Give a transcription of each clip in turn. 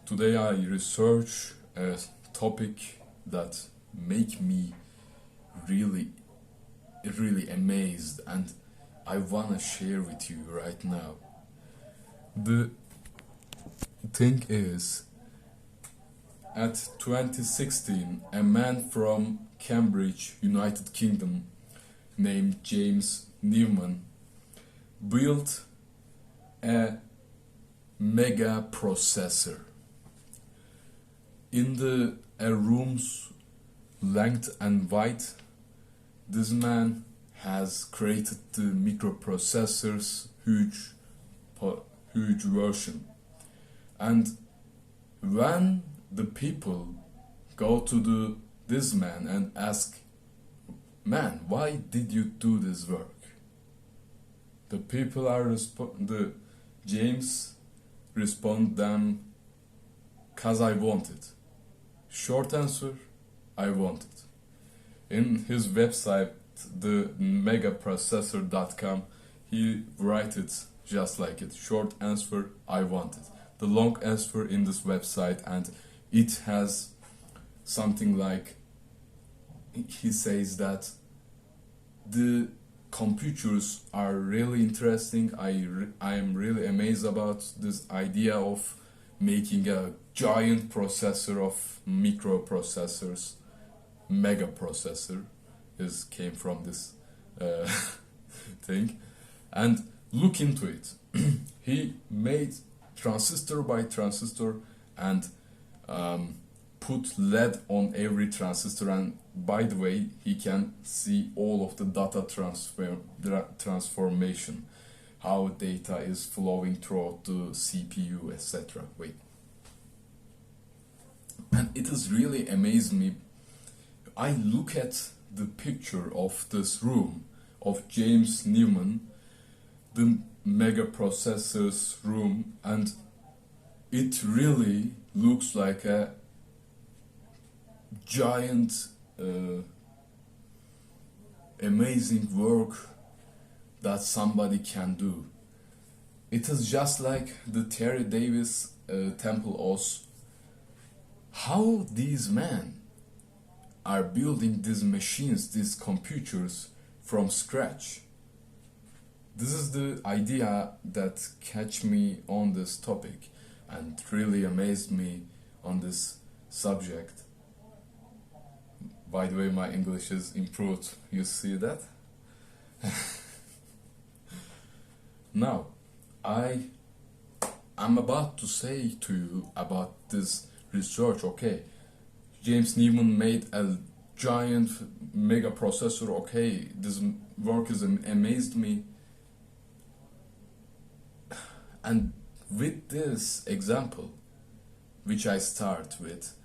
Today I research a topic that make me really amazed, and I wanna share with you right now. The thing is, at 2016, a man from Cambridge, United Kingdom, named James Newman, built a mega processor. In a room's length and width, this man has created the microprocessor's huge version. And when the people go to this man and ask, "Man, why did you do this work?" The people the James respond them, "'Cause I want it." Short answer, I want it. In his website, the megaprocessor.com, he writes it just like it. Short answer, I want it. The long answer in this website, and it has something like, he says that the computers are really interesting. I am really amazed about this idea of making a giant processor of microprocessors. Mega processor came from this thing, and look into it. He made transistor by transistor and put LED on every transistor, and by the way, he can see all of the data transformation, how data is flowing throughout the CPU, etc. Wait. And it has really amazed me. I look at the picture of this room of James Newman, the mega processor's room, and it really looks like a giant amazing work that somebody can do. It is just like the Terry Davis Temple Os. How these men are building these machines, these computers from scratch. This is the idea that catch me on this topic and really amazed me on this subject. By the way, my English is improved. You see that? Now, I'm about to say to you about this research. Okay, James Newman made a giant mega processor. Okay, this work has amazed me. And with this example, which I start with,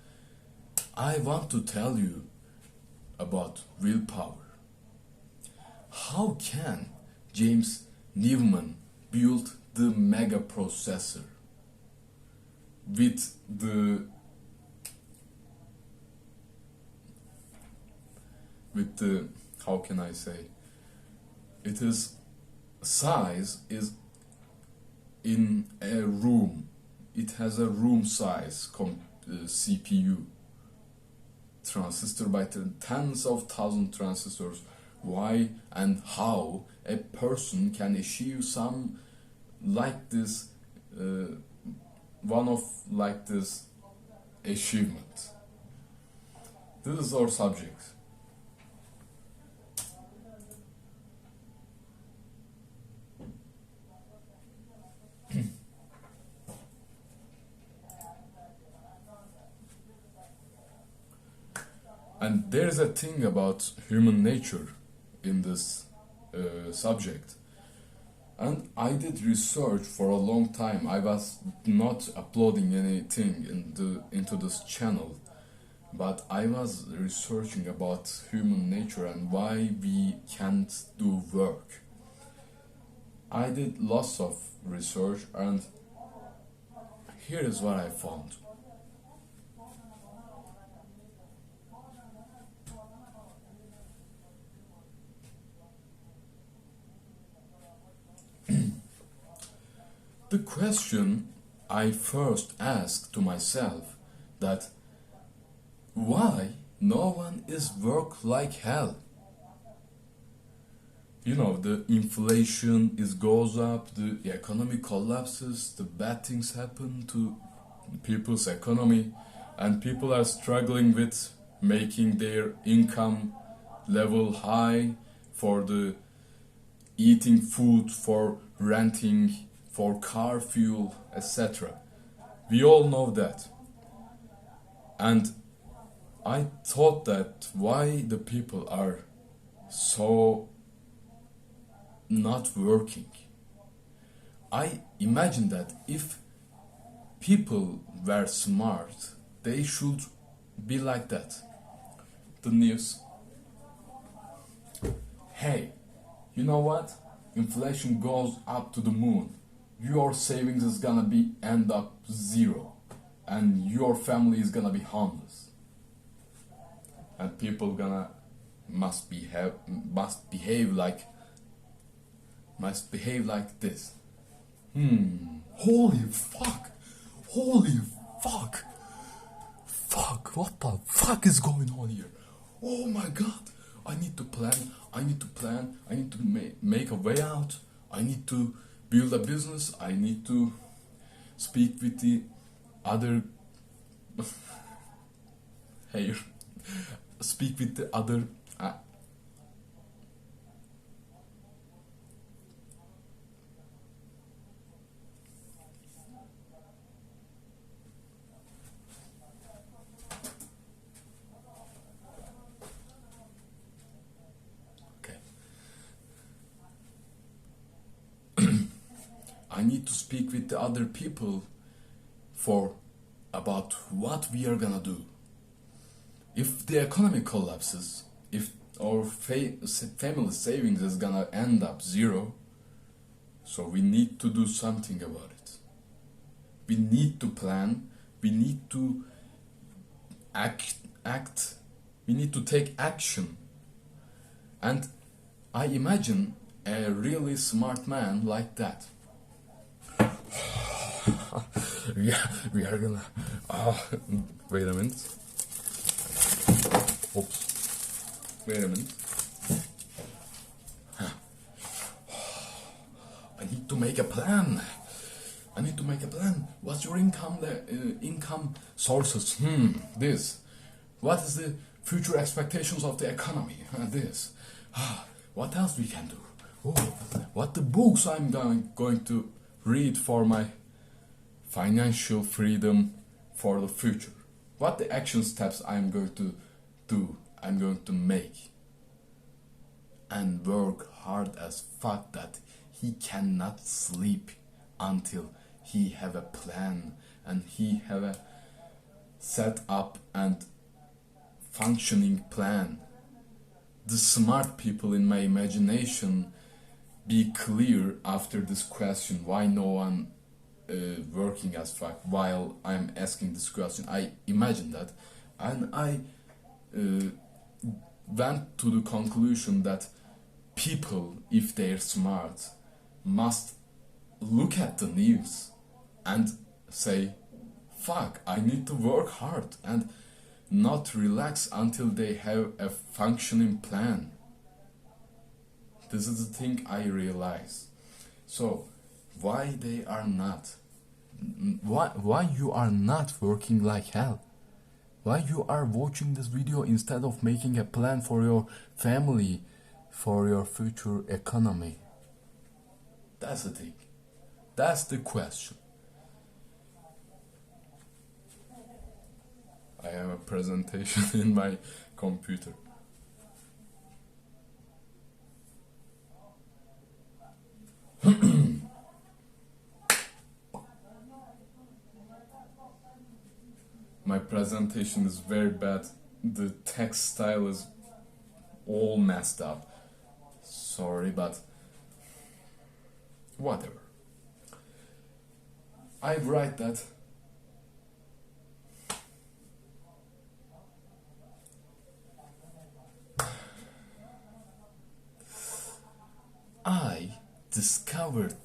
I want to tell you about willpower. How can James Newman build the mega processor with the how can I say, it is size is in a room. It has a room size CPU, transistor by tens of thousands transistors. Why and how a person can achieve some like this, one of like this achievement. This is our subject. And there's a thing about human nature in this subject. And I did research for a long time. I was not uploading anything into this channel, but I was researching about human nature and why we can't do work. I did lots of research, and here is what I found. The question I first ask to myself that why no one is work like hell? You know, the inflation goes up, the economy collapses, the bad things happen to people's economy, and people are struggling with making their income level high for the eating food, for renting, for car fuel, etc. We all know that. And I thought that why the people are so not working. I imagine that if people were smart, they should be like that. The news. Hey, you know what? Inflation goes up to the moon. Your savings is gonna be end up zero, and your family is gonna be homeless. And people gonna must behave like this. Holy fuck! Holy fuck! Fuck! What the fuck is going on here? Oh my god! I need to plan. I need to make a way out. I need to build a business. I need to speak with the other here. Speak with the other okay. I need to speak with the other people about what we are gonna do. If the economy collapses, if our family savings is gonna end up zero, so we need to do something about it. We need to plan, we need to act, we need to take action. And I imagine a really smart man like that. Yeah, we are gonna. Wait a minute. Oops. Wait a minute. I need to make a plan. What's your income sources? This. What is the future expectations of the economy? This. What else we can do? What the books I'm going to read for my financial freedom for the future? What the action steps I'm going to do? I'm going to make and work hard as fuck that he cannot sleep until he have a plan and he have a set up and functioning plan. The smart people in my imagination be clear after this question, why no one working as fuck while I'm asking this question. I imagine that, and I went to the conclusion that people, if they're smart, must look at the news and say, fuck, I need to work hard, and not relax until they have a functioning plan. This is the thing I realize. So why they are not? Why you are not working like hell? Why you are watching this video instead of making a plan for your family, for your future economy? That's the thing. That's the question. I have a presentation in my computer. My presentation is very bad. The text style is all messed up. Sorry, but whatever. I write that I discovered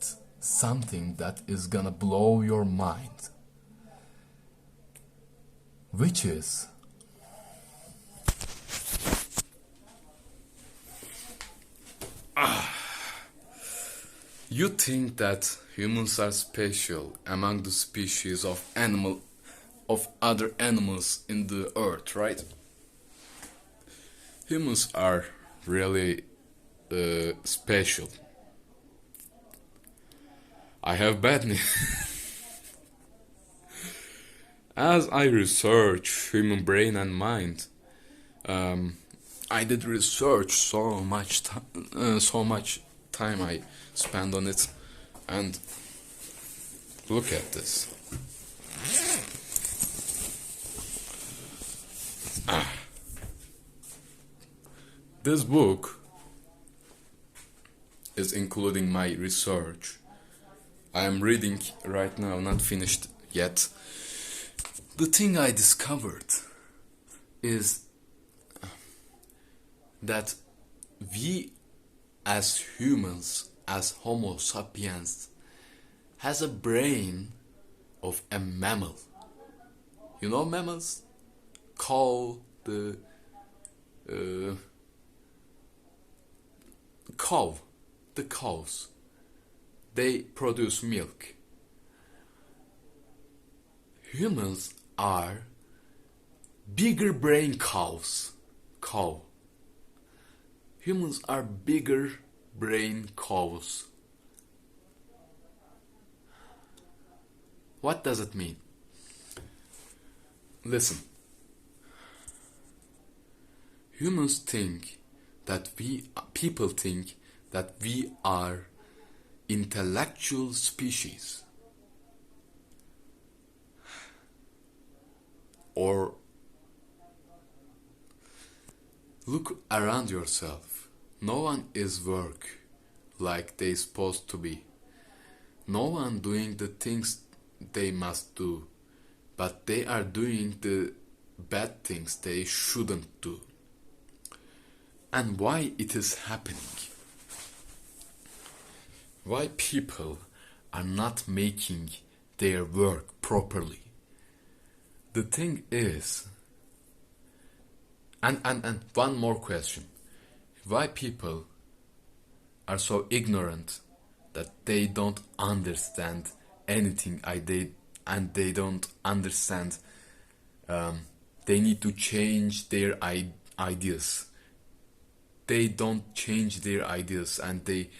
something that is gonna blow your mind, which is you think that humans are special among the species of other animals in the earth, right? Humans are really special. I have bad news. As I research human brain and mind, I did research so much time I spent on it, and look at this. This book is including my research. I am reading right now, not finished yet. The thing I discovered is that we as humans, as Homo sapiens, has a brain of a mammal. You know mammals? Cow, the cows. They produce milk. Humans are bigger brain cows. Humans are bigger brain cows. What does it mean? Listen. People think that we are intellectual species. Or look around yourself. No one is work like they supposed to be. No one doing the things they must do, but they are doing the bad things they shouldn't do. And why it is happening? Why people are not making their work properly? The thing is, and one more question. Why people are so ignorant that they don't understand anything and they don't understand they need to change their ideas. They don't change their ideas and they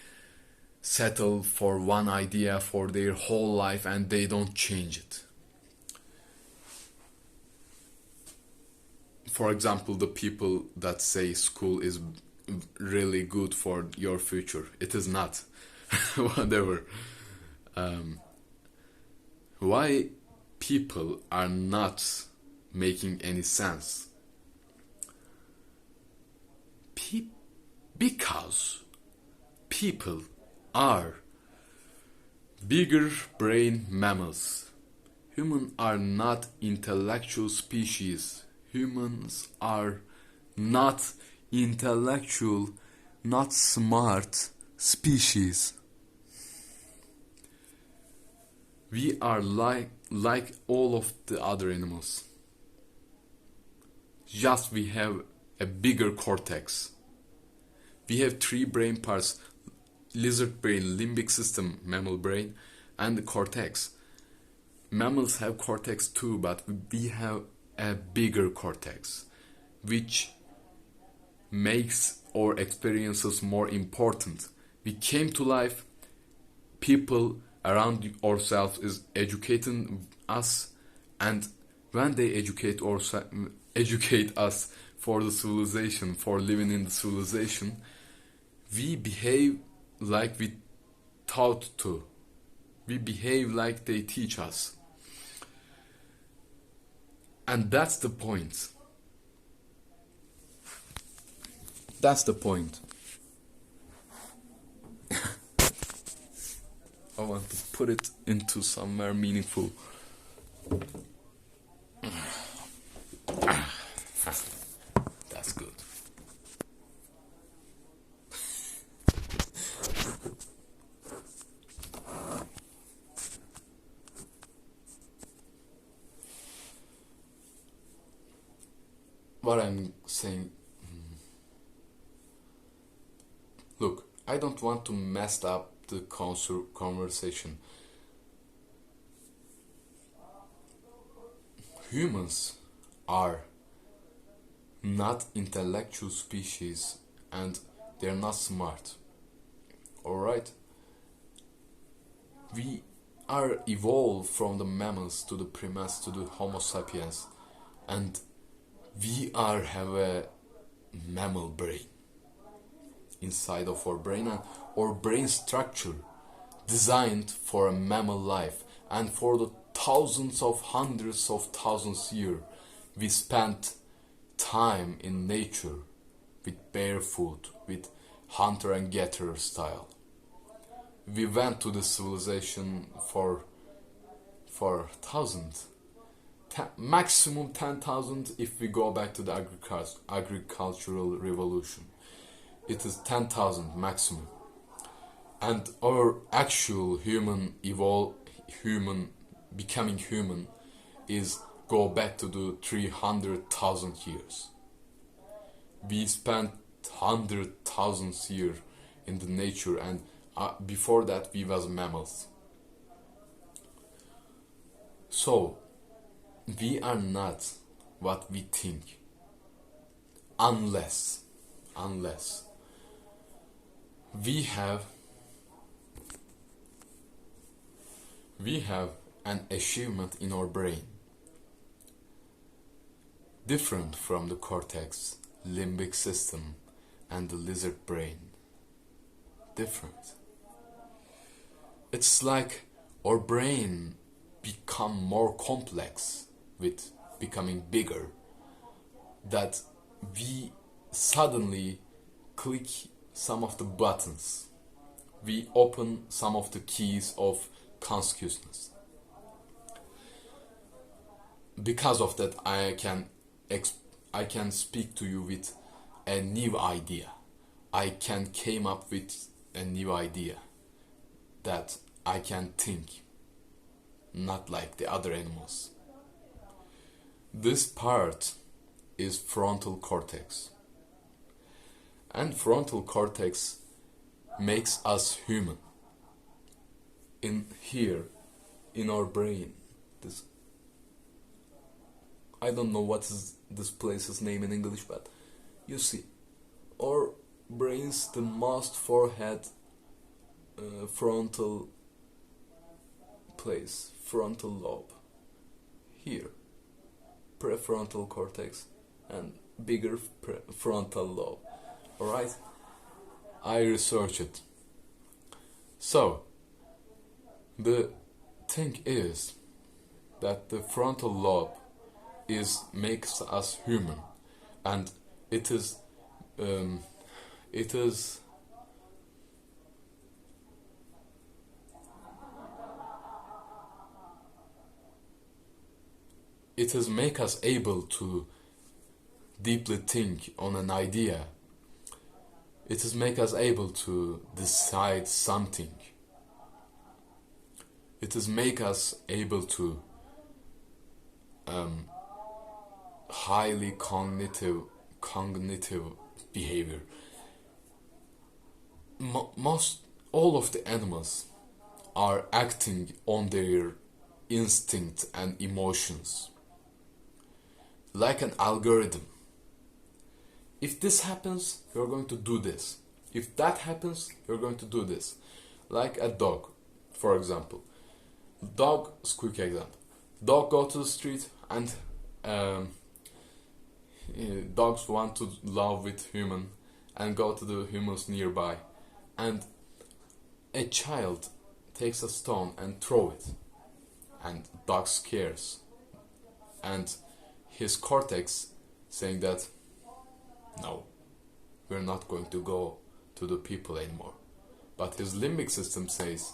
settle for one idea for their whole life and they don't change it. For example, the people that say school is really good for your future. It is not. Whatever. Why people are not making any sense? Because people are bigger brain mammals. Humans are not intellectual species. Humans are not intellectual, not smart species. We are like all of the other animals. Just we have a bigger cortex. We have 3 brain parts: lizard brain, limbic system, mammal brain, and the cortex. Mammals have cortex too, but we have a bigger cortex, which makes our experiences more important. We came to life, people around ourselves is educating us, and when they educate us for the civilization, for living in the civilization, we behave like we taught to. We behave like they teach us. And that's the point. That's the point. I want to put it into somewhere meaningful. That's good. what I'm saying. Look, I don't want to mess up the conversation. Humans are not intellectual species and they're not smart. Alright? We are evolved from the mammals to the primates to the Homo sapiens, and we have a mammal brain inside of our brain, and our brain structure designed for a mammal life, and for the thousands of hundreds of thousands years we spent time in nature with barefoot, with hunter and gatherer style. We went to the civilization for thousands, maximum 10,000 if we go back to the agricultural revolution. It is 10,000 maximum, and our actual becoming human is go back to the 300,000 years. We spent 100,000 years in the nature, and before that we was mammals. So we are not what we think, unless we have an achievement in our brain different from the cortex, limbic system, and the lizard brain. Different. It's like our brain become more complex with becoming bigger, that we suddenly click some of the buttons. We open some of the keys of consciousness. Because of that, I can speak to you with a new idea. I can came up with a new idea that I can think, not like the other animals. This part is frontal cortex, and frontal cortex makes us human. In here, in our brain, this, I don't know what is this place's name in English, but you see, our brains, the most forehead, frontal place, frontal lobe, here, prefrontal cortex, and bigger frontal lobe. Alright? I researched it. So, the thing is that the frontal lobe makes us human, and it is make us able to deeply think on an idea. It is make us able to decide something. It is make us able to highly cognitive behavior. All of the animals are acting on their instinct and emotions, like an algorithm. If this happens, you're going to do this. If that happens, you're going to do this. Like a dog, for example. Dog is quick example. Dog go to the street, and dogs want to love with human and go to the humans nearby, and a child takes a stone and throw it, and dog scares, and his cortex saying that no, we're not going to go to the people anymore, but his limbic system says,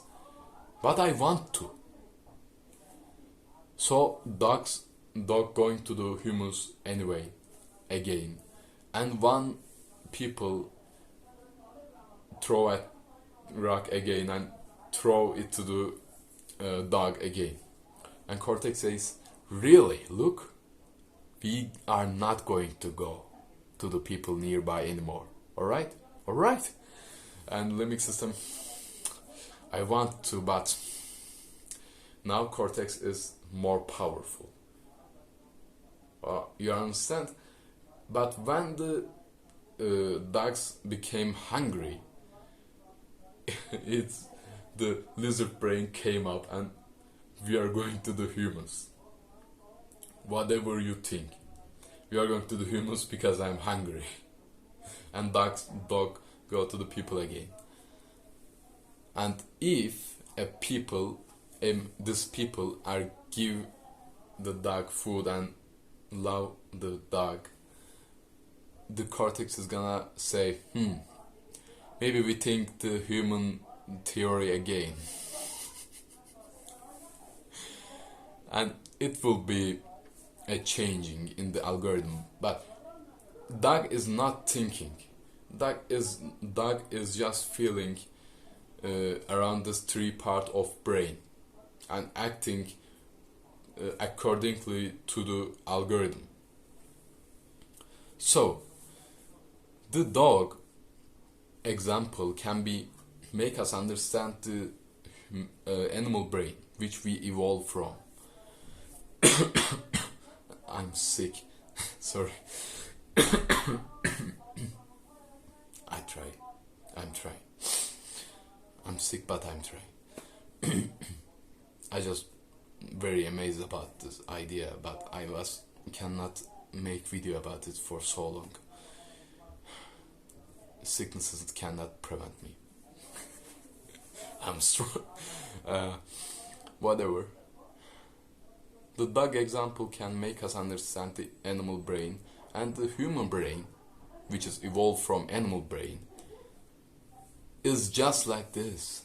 but I want to. So dog going to the humans anyway, again, and one people throw a rock again and throw it to the dog again, and cortex says, really, look, we are not going to go to the people nearby anymore. Alright? Alright? And limbic system, I want to, but now cortex is more powerful. You understand? But when the dogs became hungry, the lizard brain came up and we are going to the humans. Whatever you think. We are going to the humans because I'm hungry. And dog go to the people again. And if these people are give the dog food and love the dog, the cortex is gonna say, maybe we think the human theory again. And it will be a changing in the algorithm. But dog is not thinking. Dog is just feeling around this 3 part of brain and acting accordingly to the algorithm. So the dog example can make us understand the animal brain which we evolved from. I'm sick. Sorry. I'm trying. I'm sick, but I'm trying. I just very amazed about this idea, but I cannot make video about it for so long. Sicknesses cannot prevent me. I'm strong. Whatever. The dog example can make us understand the animal brain, and the human brain, which is evolved from animal brain, is just like this.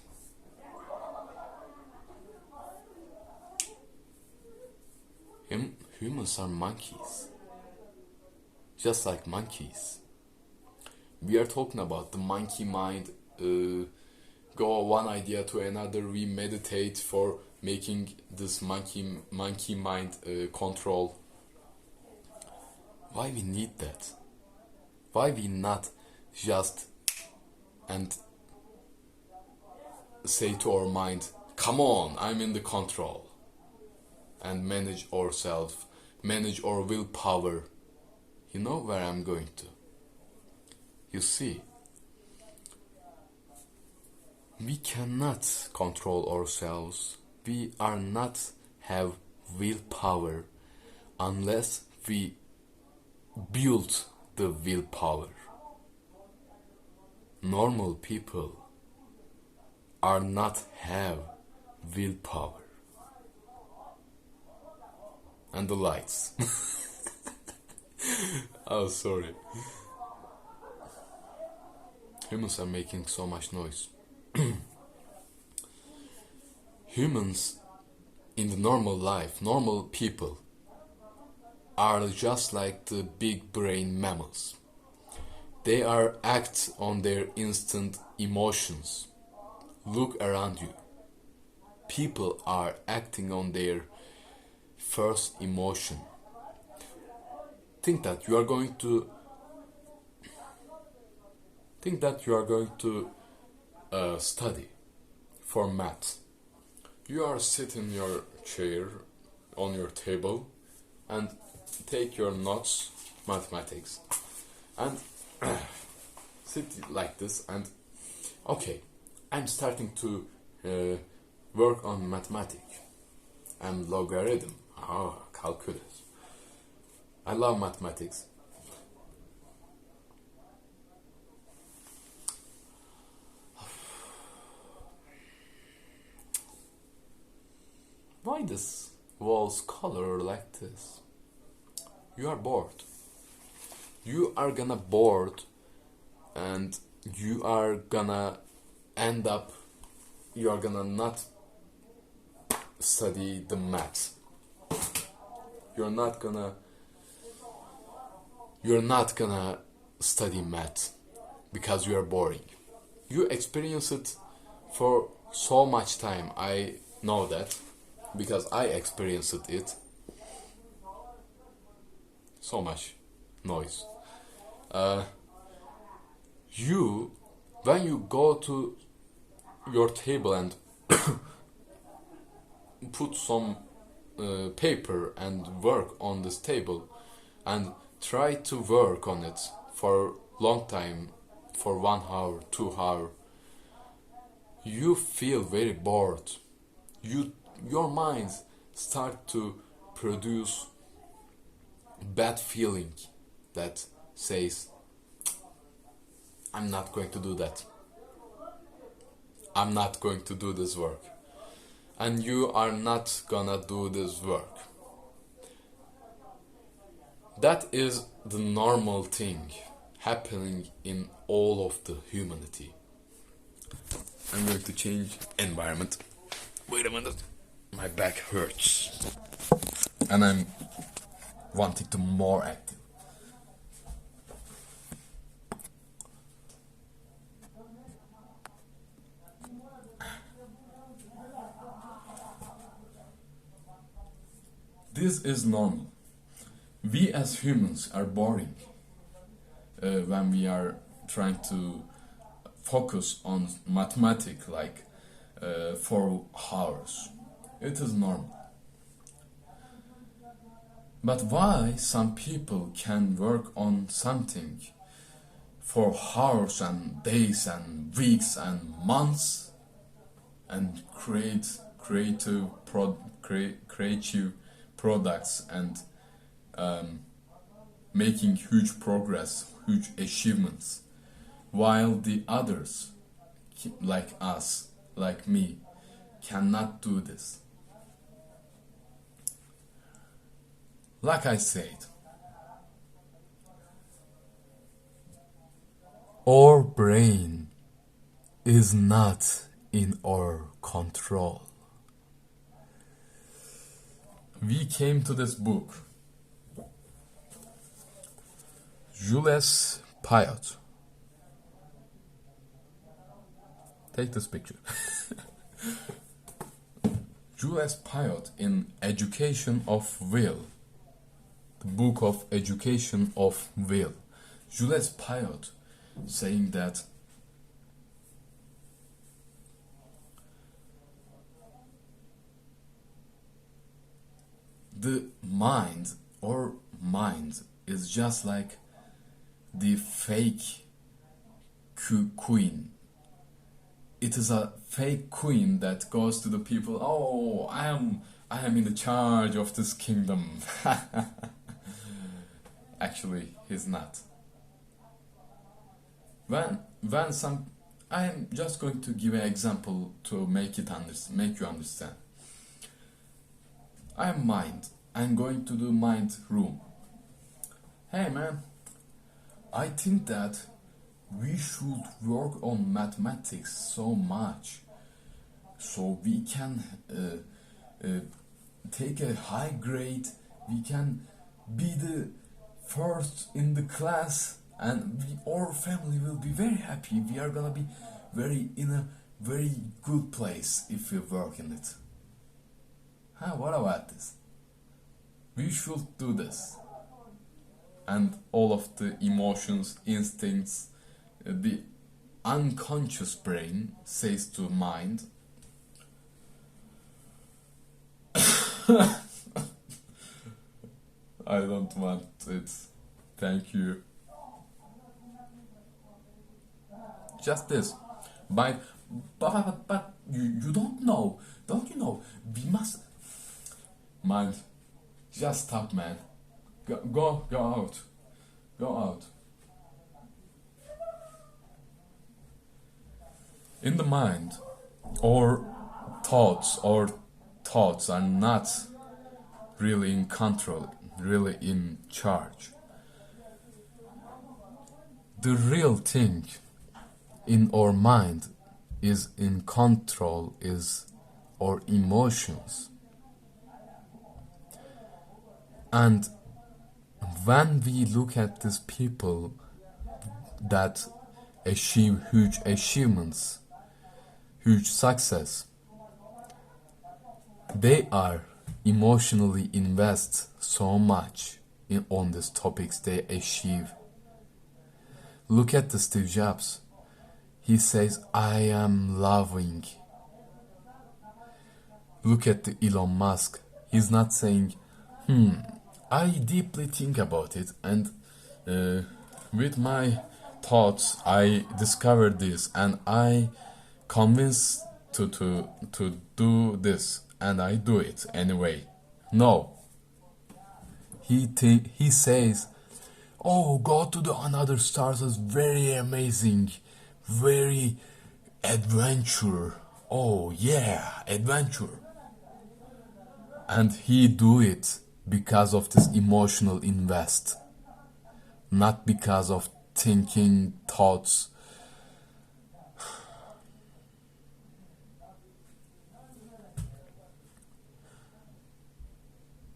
Humans are monkeys. Just like monkeys. We are talking about the monkey mind, go one idea to another, we meditate for making this monkey mind control. Why we need that? Why we not just and say to our mind, come on, I'm in the control, and manage ourselves, manage our willpower. You know where I'm going to. You see, we cannot control ourselves. We are not have willpower unless we build the willpower. Normal people are not have willpower. And the lights. Oh, sorry. Humans are making so much noise. Humans in the normal life, normal people, are just like the big brain mammals. They act on their instant emotions. Look around you. People are acting on their first emotion. Think that you are going to study for math. You are sitting in your chair on your table and take your notes, mathematics, and sit like this and okay, I'm starting to work on mathematics and logarithm, calculus. I love mathematics. Why this wall's color like this? You are bored. You are gonna bored and you are gonna end up, you are gonna not study the maths. You're not gonna study math because you are boring. You experience it for so much time. I know that because I experienced it. so much noise. You, when you go to your table and put some paper and work on this table and try to work on it for long time, for 1 hour, 2 hour, you feel very bored. Your mind start to produce bad feeling that says, I'm not going to do that. I'm not going to do this work. And you are not gonna do this work. That is the normal thing happening in all of the humanity. I'm going to change environment. Wait a minute. My back hurts. And I'm wanting to more active. This is normal. We as humans are boring when we are trying to focus on mathematics like for hours. It is normal. But why some people can work on something for hours and days and weeks and months and create creative products and making huge progress, huge achievements, while the others, like us, like me, cannot do this? Like I said, our brain is not in our control. We came to this book, Jules Piot. Take this picture. Jules Piot in Education of Will, the book of Education of Will. Jules Piot saying that the mind or mind is just like the fake queen. It is a fake queen that goes to the people, oh, I am in the charge of this kingdom. Actually, he's not. When some, I am just going to give an example to make you understand. I am mind. I'm going to the mind room. Hey man, I think that we should work on mathematics so much so we can take a high grade, we can be the first in the class, and our family will be very happy. We are gonna be in a very good place if we work in it. What about this? We should do this. And all of the emotions, instincts, the unconscious brain says to mind, I don't want it. Thank you. Just this. But you don't know. Don't you know? We must... Mind, just stop, man. Go out. Go out. In the mind, our thoughts are not really in control, really in charge. The real thing in our mind is in control is our emotions. And when we look at these people that achieve huge achievements, huge success, they are emotionally invest so much on these topics they achieve. Look at the Steve Jobs. He says, I am loving. Look at the Elon Musk. He's not saying, I deeply think about it, and with my thoughts I discovered this, and I convinced to do this, and I do it anyway. No. He says, oh, go to the another stars is very amazing, very adventure. Oh yeah, adventure. And he do it because of this emotional invest, not because of thinking thoughts.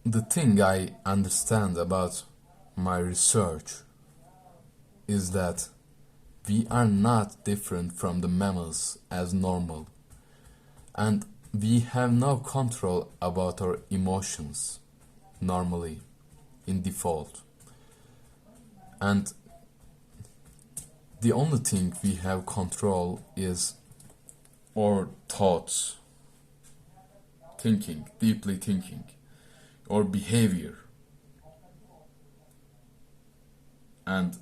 The thing I understand about my research is that we are not different from the mammals as normal, and we have no control about our emotions normally in default, and the only thing we have control is our thoughts, thinking, deeply thinking, or behavior. And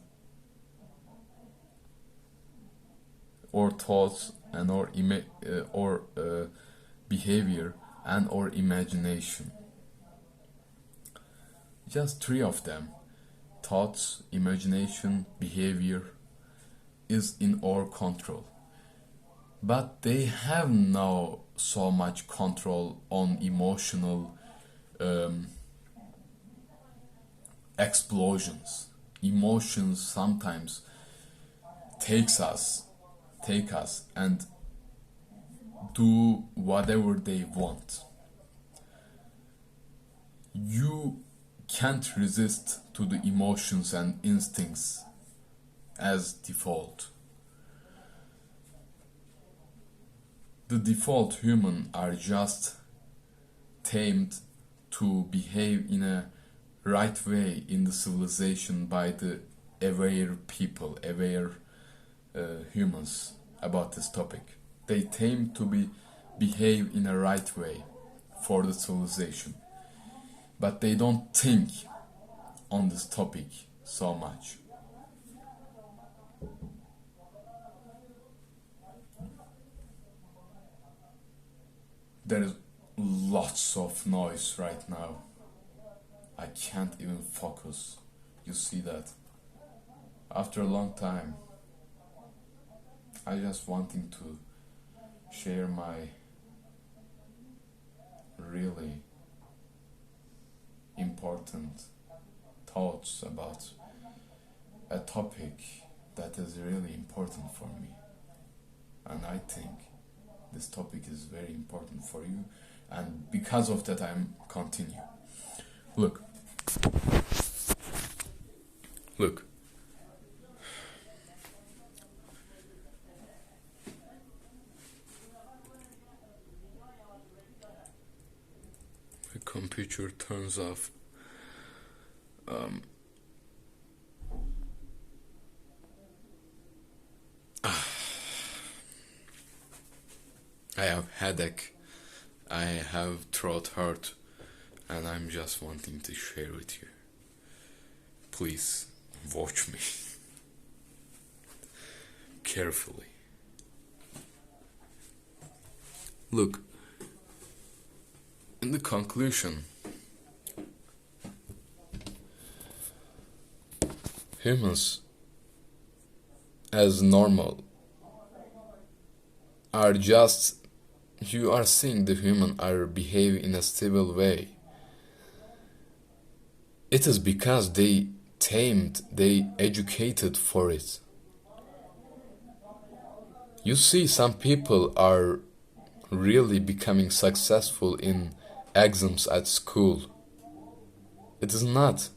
our thoughts and our behavior and our imagination. Just three of them: thoughts, imagination, behavior, is in our control. But they have no so much control on emotional explosions. Emotions sometimes take us and do whatever they want. You can't resist to the emotions and instincts as default. The default human are just tamed to behave in a right way in the civilization by the aware people, aware humans about this topic. They tame to behave in a right way for the civilization, but they don't think on this topic so much. There is lots of noise right now. I can't even focus. You see that? After a long time, I just wanting to share my really important thoughts about a topic that is really important for me. And I think this topic is very important for you, and because of that I'm continue. Look. The computer turns off. I have headache, I have throat hurt, and I'm just wanting to share with you. Please watch me carefully. Look, in the conclusion, humans as normal are just, you are seeing the human are behaving in a stable way. It is because they tamed, they educated for it. You see, some people are really becoming successful in exams at school. It is not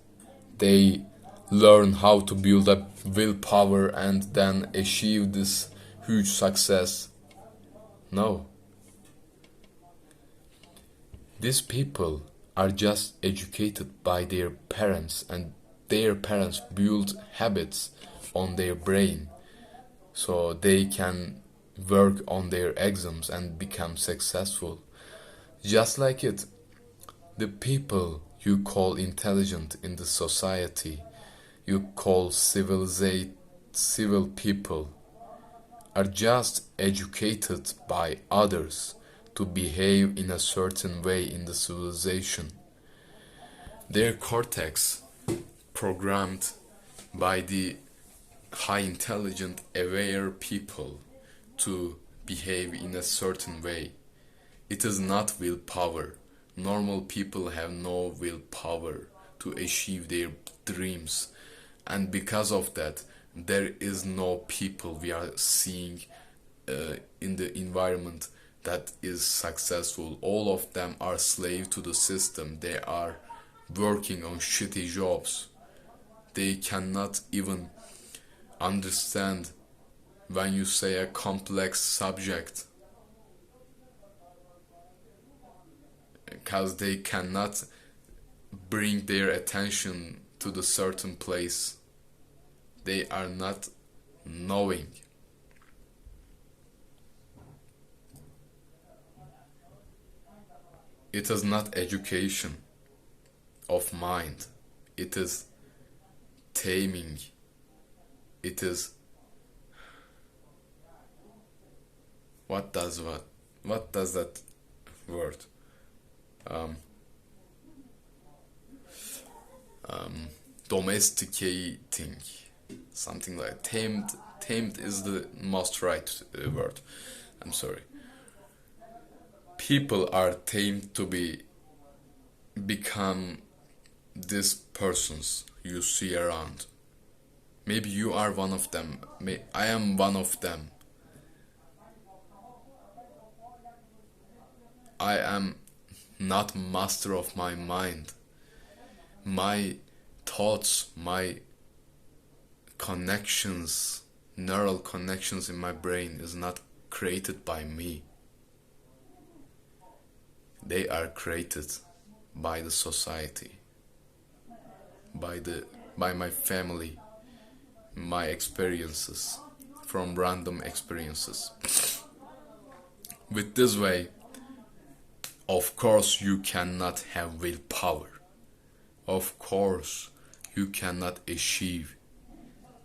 they learn how to build up willpower and then achieve this huge success. No. These people are just educated by their parents, and their parents build habits on their brain so they can work on their exams and become successful. Just like it, the people you call intelligent in the society, you call civil people, are just educated by others to behave in a certain way in the civilization. Their cortex programmed by the high intelligent aware people to behave in a certain way. It is not willpower. Normal people have no willpower to achieve their dreams, and because of that there is no people we are seeing in the environment that is successful. All of them are slave to the system. They are working on shitty jobs. They cannot even understand when you say a complex subject, because they cannot bring their attention to the certain place. They are not knowing. It is not education of mind. It is taming. It is what does that word domesticating, something like tamed is the most right word. I'm sorry. People are tamed to become these persons you see around. Maybe you are one of them. I am one of them. I am not master of my mind. My thoughts, my connections, neural connections in my brain is not created by me. They are created by the society, by my family, my experiences, from random experiences. With this way, of course you cannot have willpower. Of course you cannot achieve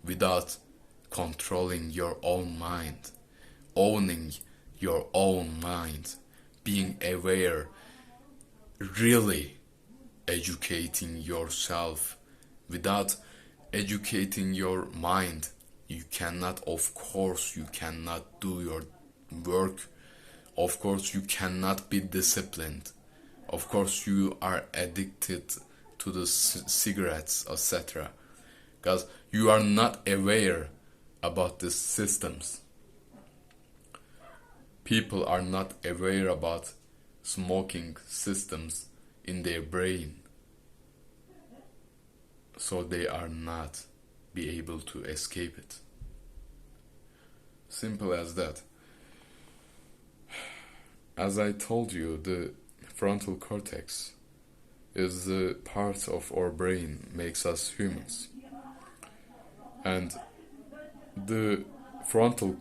without controlling your own mind, owning your own mind, being aware, really educating yourself. Without educating your mind, you cannot, of course you cannot do your work. Of course you cannot be disciplined. Of course you are addicted to the cigarettes, etc. Because you are not aware about the systems. People are not aware about smoking systems in their brain, so they are not be able to escape it. Simple as that. As I told you, the frontal cortex is the part of our brain makes us humans, and the frontal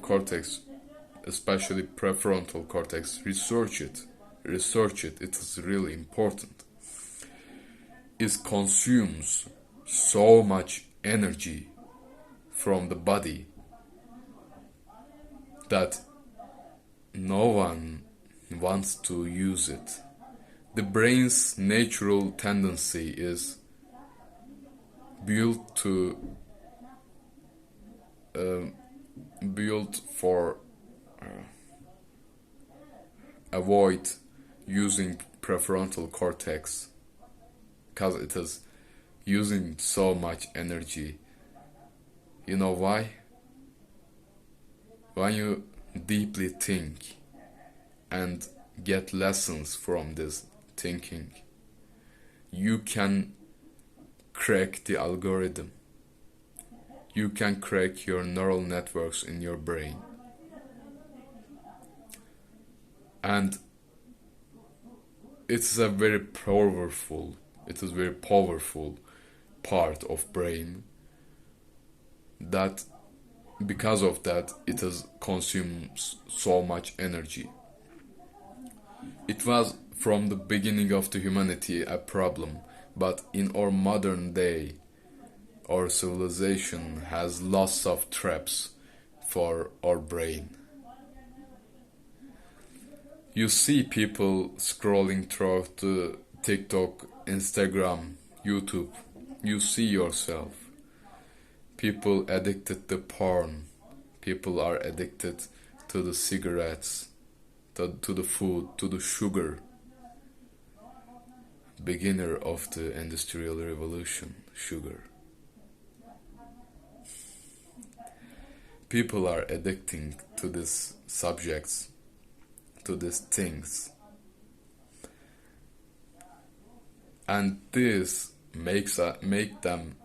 cortex, especially prefrontal cortex, research it, it is really important. It consumes so much energy from the body that no one wants to use it. The brain's natural tendency is built for avoid using prefrontal cortex, because it is using so much energy. You know why? When you deeply think and get lessons from this thinking, you can crack the algorithm. You can crack your neural networks in your brain. And it's a very powerful, it is very powerful part of brain that because of that it has consumes so much energy. It was from the beginning of the humanity a problem, but in our modern day our civilization has lots of traps for our brain. You see people scrolling through the TikTok, Instagram, YouTube. You see yourself. People addicted to porn. People are addicted to the cigarettes, to the food, to the sugar. Beginner of the Industrial Revolution, sugar. People are addicting to these subjects, to these things. And this make them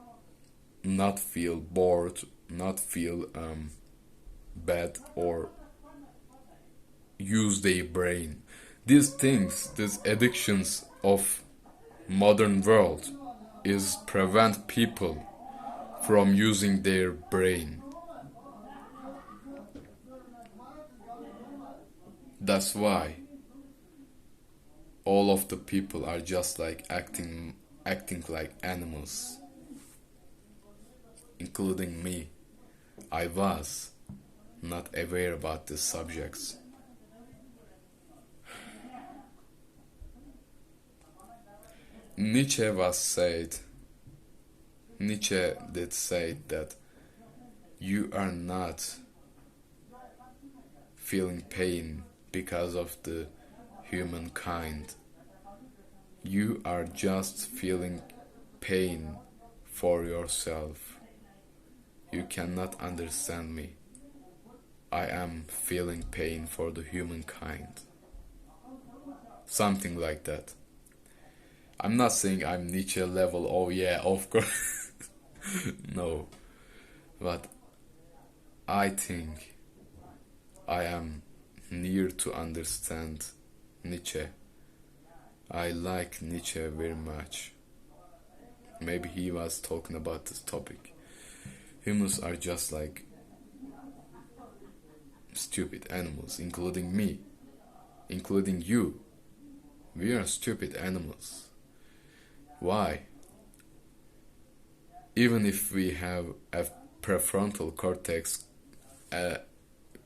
not feel bored, not feel bad, or use their brain. These things, these addictions of modern world is prevent people from using their brain. That's why all of the people are just like acting like animals, including me. I was not aware about these subjects. Nietzsche did say that you are not feeling pain because of the humankind. You are just feeling pain for yourself. You cannot understand me. I am feeling pain for the humankind. Something like that. I'm not saying I'm Nietzsche level, oh yeah, of course. No. But I think I am near to understand Nietzsche. I like Nietzsche very much. Maybe he was talking about this topic. Humans are just like stupid animals, including me, including you. We are stupid animals. Why? Even if we have a prefrontal cortex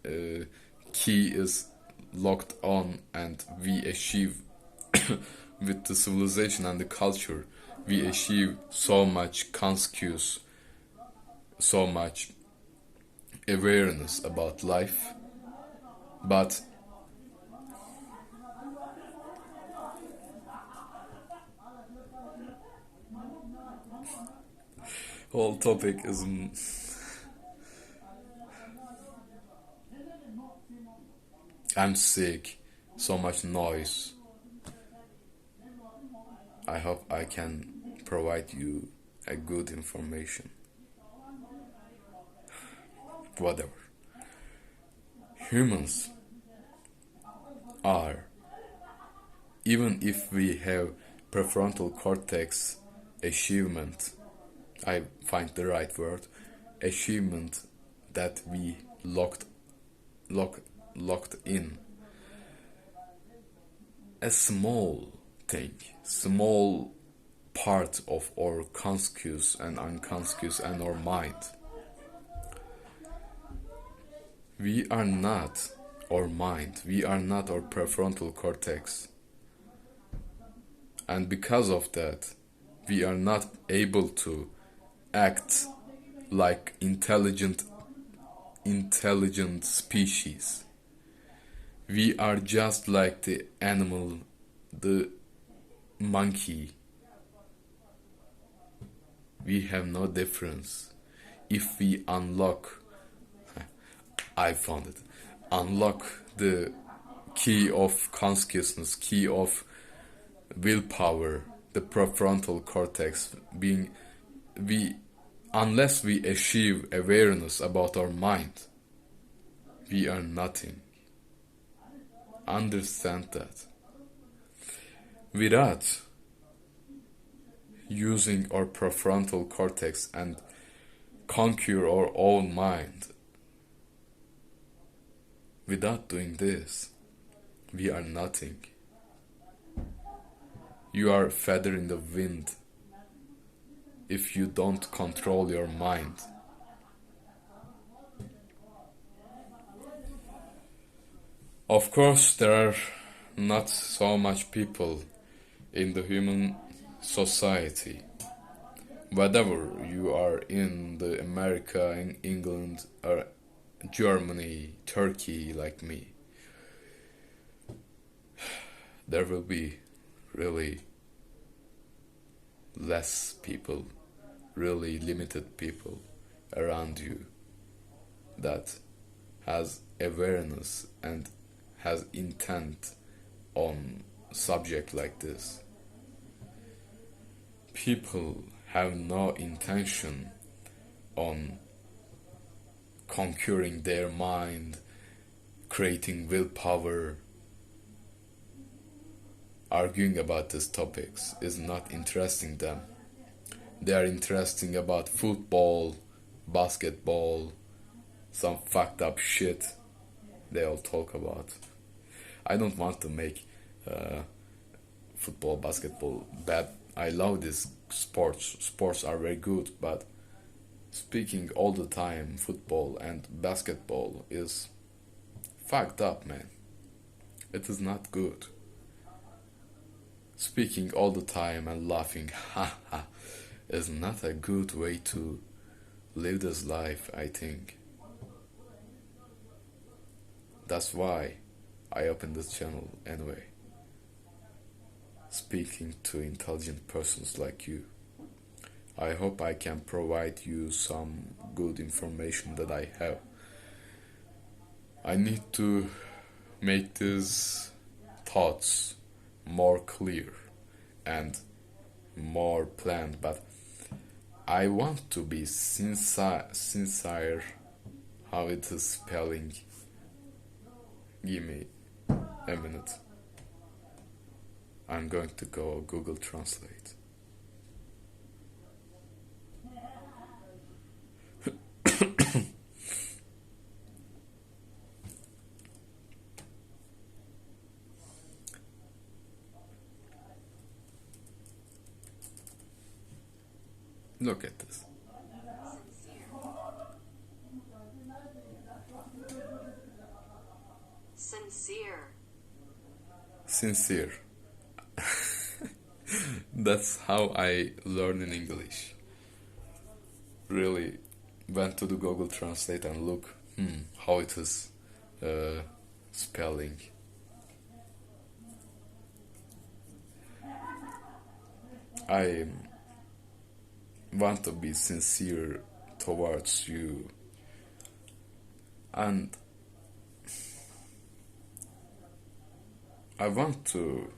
key is locked on and we achieve with the civilization and the culture, we achieve so much conscious, so much awareness about life, but whole topic is I'm sick, so much noise. I hope I can provide you a good information. Whatever. Humans are, even if we have prefrontal cortex achievement, I find the right word, achievement that we locked in, a small thing, small part of our conscious and unconscious and our mind. We are not our mind, we are not our prefrontal cortex. And because of that, we are not able to act like intelligent species. We are just like the animal, the monkey. We have no difference. If we unlock the key of consciousness, key of willpower, the prefrontal cortex, unless we achieve awareness about our mind, we are nothing. Understand that. without using our prefrontal cortex and conquer our own mind. Without doing this, we are nothing. You are a feather in the wind if you don't control your mind. Of course, there are not so much people in the human society. Whether you are in the America, in England, or Germany, Turkey, like me, there will be really less people, really limited people around you that has awareness and has intent on subject like this. People have no intention on conquering their mind, creating willpower. Arguing about these topics is not interesting them. They are interesting about football, basketball, some fucked up shit they all talk about. I don't want to make football, basketball bad. I love these sports. Sports are very good, but speaking all the time football and basketball is fucked up, man. It is not good. Speaking all the time and laughing, haha, is not a good way to live this life, I think. That's why I opened this channel anyway. Speaking to intelligent persons like you. I hope I can provide you some good information that I have. I need to make these thoughts more clear and more planned, but I want to be sincere how it is spelling. Give me a minute. I'm going to go Google Translate. Look at this. Sincere. That's how I learn in English. Really went to the Google Translate and look how it is spelling. I want to be sincere towards you, and I want to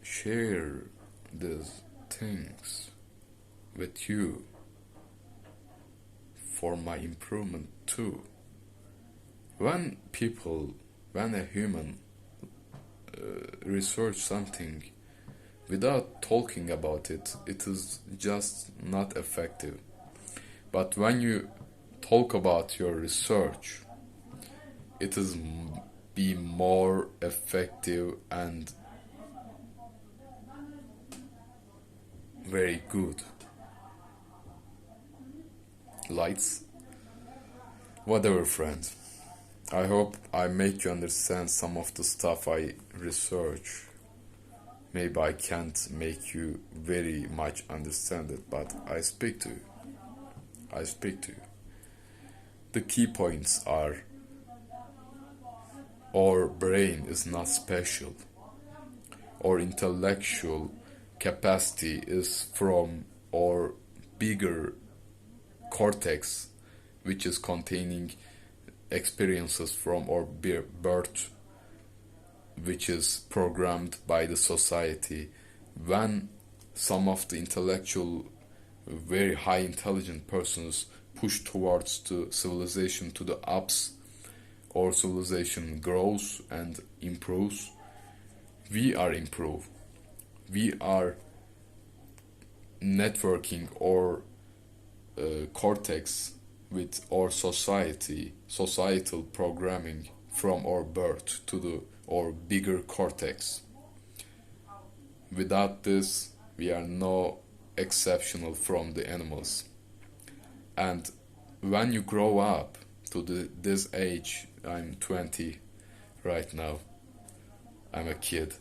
share these things with you for my improvement too. When a human research something without talking about it, it is just not effective. But when you talk about your research, it is be more effective and very good. Lights? Whatever, friends. I hope I make you understand some of the stuff I research. Maybe I can't make you very much understand it, but I speak to you. The key points are: our brain is not special. Our intellectual capacity is from our bigger cortex, which is containing experiences from our birth, which is programmed by the society. When some of the intellectual very high intelligent persons push towards the civilization to the ups, or civilization grows and improves, we are improve. We are networking or cortex with our societal programming from our birth to the or bigger cortex. Without this, we are no exceptional from the animals. And when you grow up to this age, I'm 20 right now, I'm a kid.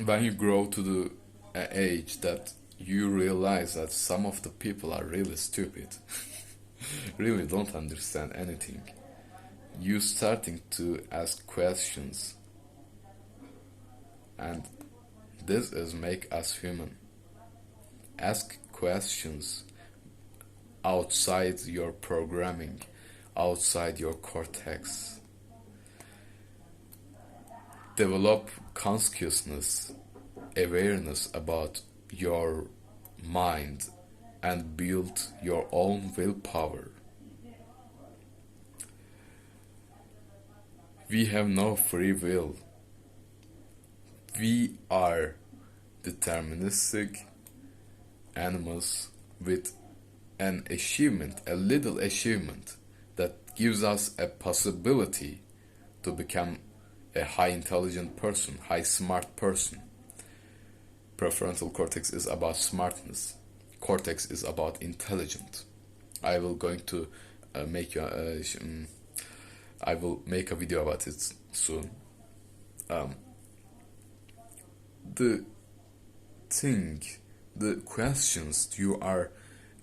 When you grow to the age that you realize that some of the people are really stupid, really don't understand anything, you starting to ask questions, and this is make us human. Ask questions outside your programming, outside your cortex. Develop consciousness, awareness about your mind, and build your own willpower. We have no free will. We are deterministic animals with an achievement, a little achievement that gives us a possibility to become a high intelligent person, high smart person. Prefrontal cortex is about smartness. Cortex is about intelligent. I will going to make I will make a video about it soon. The questions you are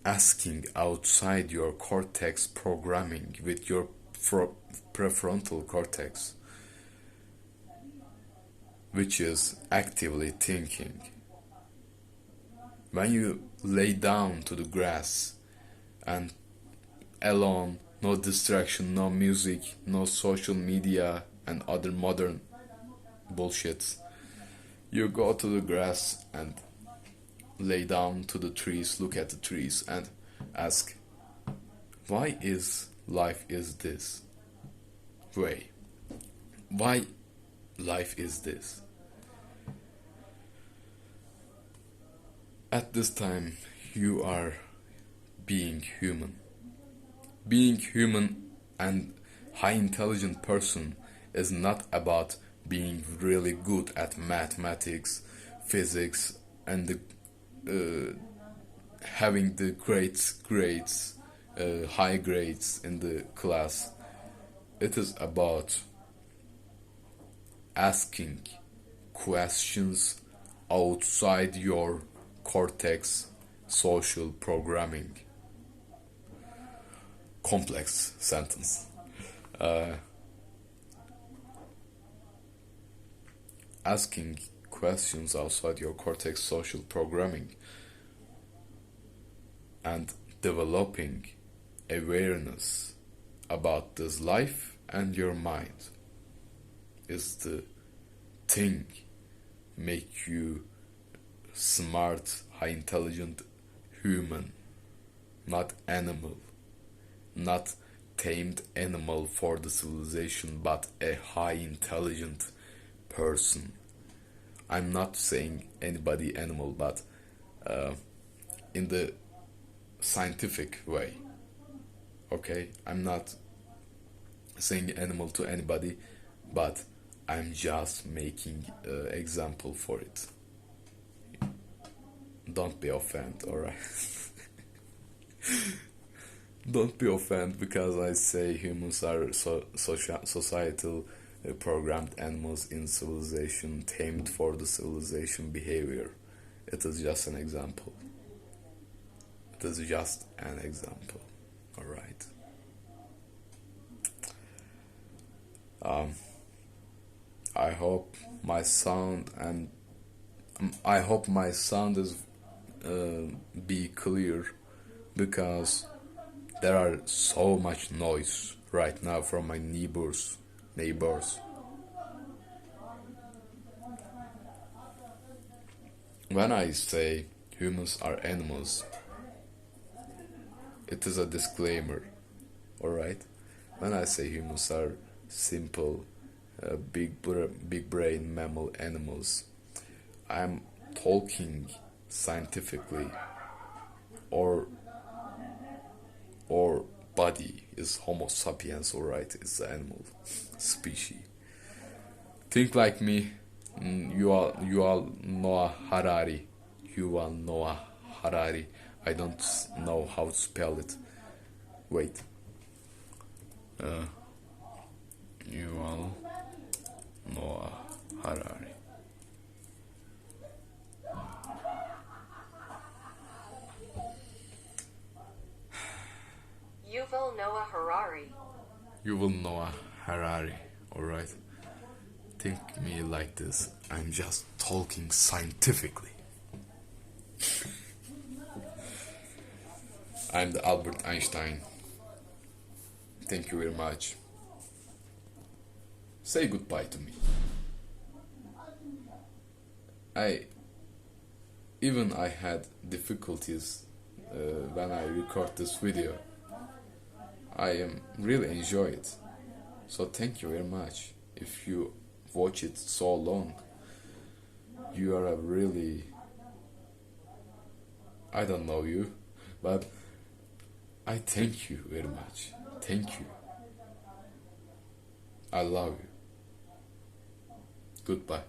asking outside your cortex programming with your prefrontal cortex, which is actively thinking. When you lay down to the grass and alone, no distraction, no music, no social media and other modern bullshits, you go to the grass and lay down to the trees, look at the trees and ask, why is life is this way? Why life is this? At this time, you are being human. Being human and high intelligent person is not about being really good at mathematics, physics, and having the grades, high grades in the class. It is about asking questions outside your cortex social programming. Complex sentence. Asking questions outside your cortex social programming and developing awareness about this life and your mind is the thing make you smart, high intelligent human, not animal, not tamed animal for the civilization, but a high intelligent person. I'm not saying anybody animal, but in the scientific way. Okay, I'm not saying animal to anybody, but I'm just making an example for it. Don't be offended, alright? Don't be offended because I say humans are societal programmed animals in civilization, tamed for the civilization behavior. It is just an example. It is just an example, alright? I hope my sound is be clear, because there are so much noise right now from my neighbors. When I say humans are animals, it is a disclaimer, alright? When I say humans are simple, big brain mammal animals, I'm talking scientifically, or body is Homo sapiens, alright? It's an animal species. Think like me. You all Noah Harari. You all Noah Harari. I don't know how to spell it. Wait. You all Noah Harari. Yuval Noah Harari. Yuval Noah Harari. Alright. Think me like this. I'm just talking scientifically. I'm the Albert Einstein. Thank you very much. Say goodbye to me. I had difficulties when I record this video. I am really enjoy it. So thank you very much. If you watch it so long, you are a really, I don't know you, but I thank you very much. Thank you. I love you. Goodbye.